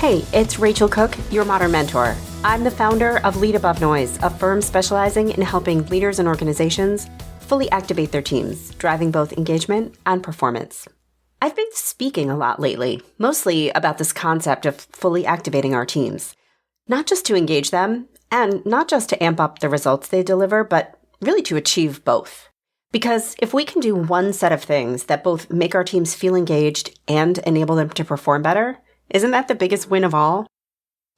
Hey, it's Rachel Cooke, your modern mentor. I'm the founder of Lead Above Noise, a firm specializing in helping leaders and organizations fully activate their teams, driving both engagement and performance. I've been speaking a lot lately, mostly about this concept of fully activating our teams, not just to engage them, and not just to amp up the results they deliver, but really to achieve both. Because if we can do one set of things that both make our teams feel engaged and enable them to perform better, isn't that the biggest win of all?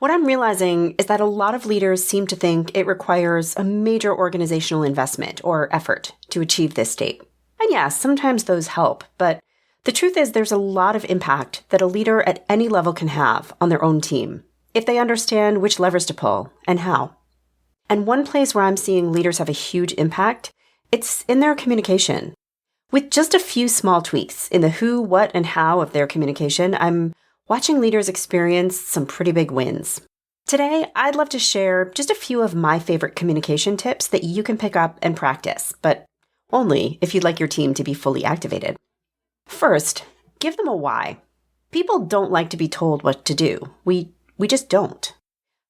What I'm realizing is that a lot of leaders seem to think it requires a major organizational investment or effort to achieve this state. And yes, sometimes those help, but the truth is there's a lot of impact that a leader at any level can have on their own team if they understand which levers to pull and how. And one place where I'm seeing leaders have a huge impact, it's in their communication. With just a few small tweaks in the who, what, and how of their communication, I'm watching leaders experience some pretty big wins. Today, I'd love to share just a few of my favorite communication tips that you can pick up and practice, but only if you'd like your team to be fully activated. First, give them a why. People don't like to be told what to do. We just don't.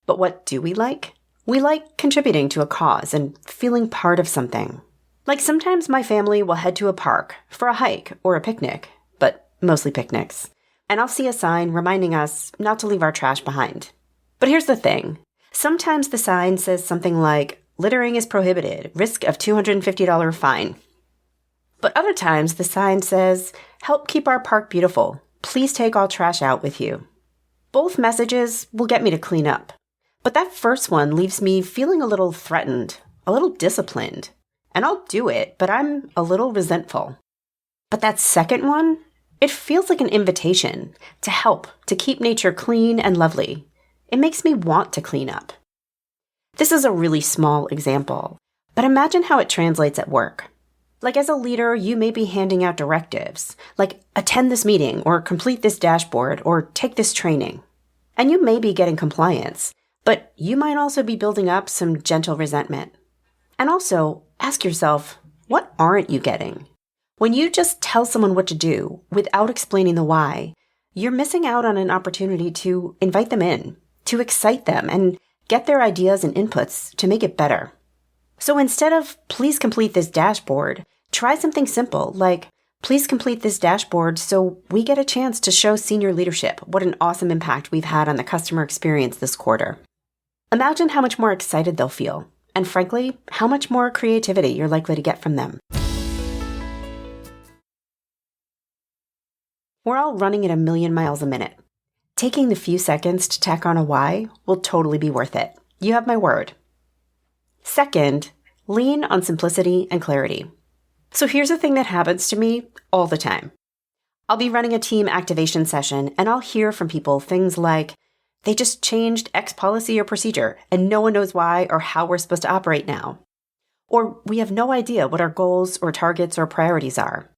But what do we like? We like contributing to a cause and feeling part of something. Like sometimes my family will head to a park for a hike or a picnic, but mostly picnics. And I'll see a sign reminding us not to leave our trash behind. But here's the thing. Sometimes the sign says something like, littering is prohibited, risk of $250 fine. But other times the sign says, help keep our park beautiful. Please take all trash out with you. Both messages will get me to clean up. But that first one leaves me feeling a little threatened, a little disciplined. And I'll do it, but I'm a little resentful. But that second one, it feels like an invitation to help, to keep nature clean and lovely. It makes me want to clean up. This is a really small example, but imagine how it translates at work. Like as a leader, you may be handing out directives, like attend this meeting or complete this dashboard or take this training. And you may be getting compliance, but you might also be building up some gentle resentment. And also, ask yourself, what aren't you getting? When you just tell someone what to do without explaining the why, you're missing out on an opportunity to invite them in, to excite them, and get their ideas and inputs to make it better. So instead of, please complete this dashboard, try something simple like, please complete this dashboard so we get a chance to show senior leadership what an awesome impact we've had on the customer experience this quarter. Imagine how much more excited they'll feel, and frankly, how much more creativity you're likely to get from them. We're all running at 1,000,000 miles a minute. Taking the few seconds to tack on a why will totally be worth it. You have my word. Second, lean on simplicity and clarity. So here's a thing that happens to me all the time. I'll be running a team activation session and I'll hear from people things like, they just changed X policy or procedure and no one knows why or how we're supposed to operate now. Or we have no idea what our goals or targets or priorities are.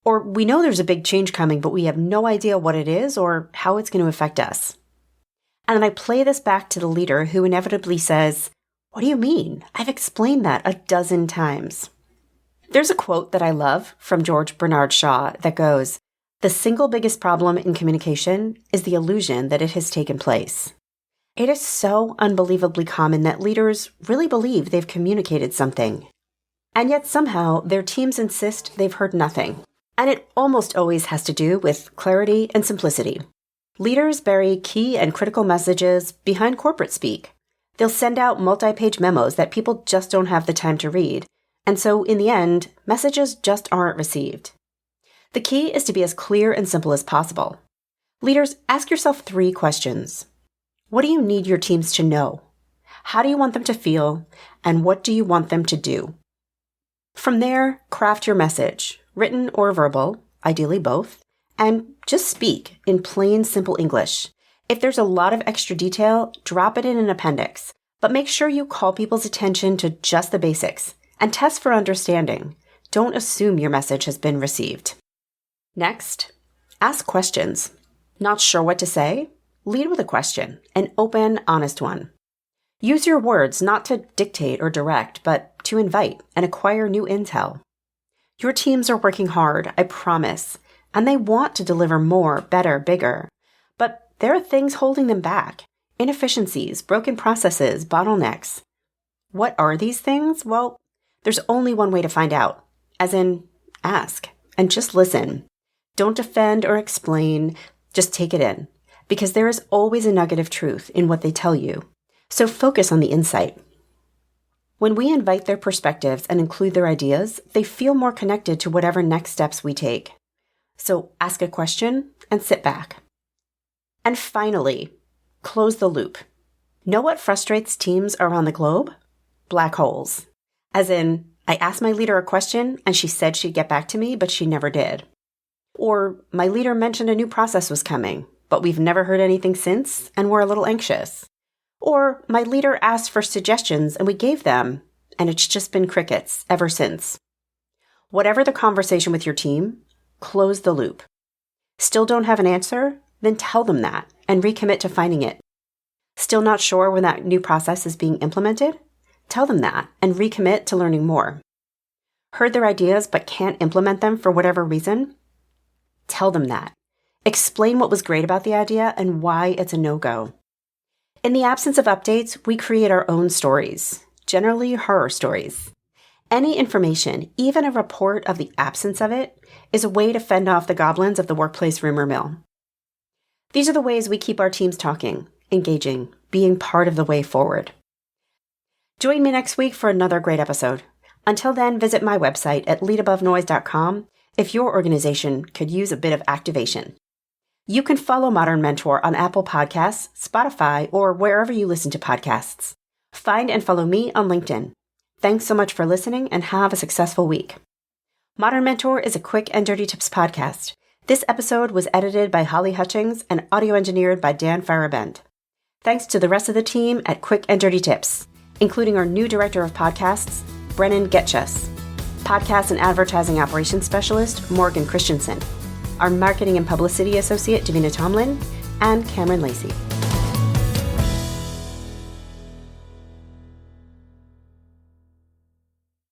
Or we know there's a big change coming, but we have no idea what it is or how it's going to affect us. And then I play this back to the leader who inevitably says, what do you mean? I've explained that a dozen times. There's a quote that I love from George Bernard Shaw that goes, the single biggest problem in communication is the illusion that it has taken place. It is so unbelievably common that leaders really believe they've communicated something. And yet somehow their teams insist they've heard nothing. And it almost always has to do with clarity and simplicity. Leaders bury key and critical messages behind corporate speak. They'll send out multi-page memos that people just don't have the time to read. And so in the end, messages just aren't received. The key is to be as clear and simple as possible. Leaders, ask yourself 3 questions. What do you need your teams to know? How do you want them to feel? And what do you want them to do? From there, craft your message. Written or verbal, ideally both, and just speak in plain, simple English. If there's a lot of extra detail, drop it in an appendix, but make sure you call people's attention to just the basics and test for understanding. Don't assume your message has been received. Next, ask questions. Not sure what to say? Lead with a question, an open, honest one. Use your words not to dictate or direct, but to invite and acquire new intel. Your teams are working hard, I promise, and they want to deliver more, better, bigger. But there are things holding them back. Inefficiencies, broken processes, bottlenecks. What are these things? Well, there's only one way to find out, as in ask and just listen. Don't defend or explain, just take it in, because there is always a nugget of truth in what they tell you. So focus on the insight. When we invite their perspectives and include their ideas, they feel more connected to whatever next steps we take. So ask a question and sit back. And finally, close the loop. Know what frustrates teams around the globe? Black holes. As in, I asked my leader a question and she said she'd get back to me, but she never did. Or my leader mentioned a new process was coming, but we've never heard anything since and we're a little anxious. Or my leader asked for suggestions and we gave them, and it's just been crickets ever since. Whatever the conversation with your team, close the loop. Still don't have an answer? Then tell them that and recommit to finding it. Still not sure when that new process is being implemented? Tell them that and recommit to learning more. Heard their ideas but can't implement them for whatever reason? Tell them that. Explain what was great about the idea and why it's a no-go. In the absence of updates, we create our own stories, generally horror stories. Any information, even a report of the absence of it, is a way to fend off the goblins of the workplace rumor mill. These are the ways we keep our teams talking, engaging, being part of the way forward. Join me next week for another great episode. Until then, visit my website at leadabovenoise.com if your organization could use a bit of activation. You can follow Modern Mentor on Apple Podcasts, Spotify, or wherever you listen to podcasts. Find and follow me on LinkedIn. Thanks so much for listening and have a successful week. Modern Mentor is a quick and dirty tips podcast. This episode was edited by Holly Hutchings and audio engineered by Dan Farabend. Thanks to the rest of the team at Quick and Dirty Tips, including our new director of podcasts, Brennan Getchus, podcast and advertising operations specialist, Morgan Christensen, our marketing and publicity associate, Davina Tomlin, and Cameron Lacey.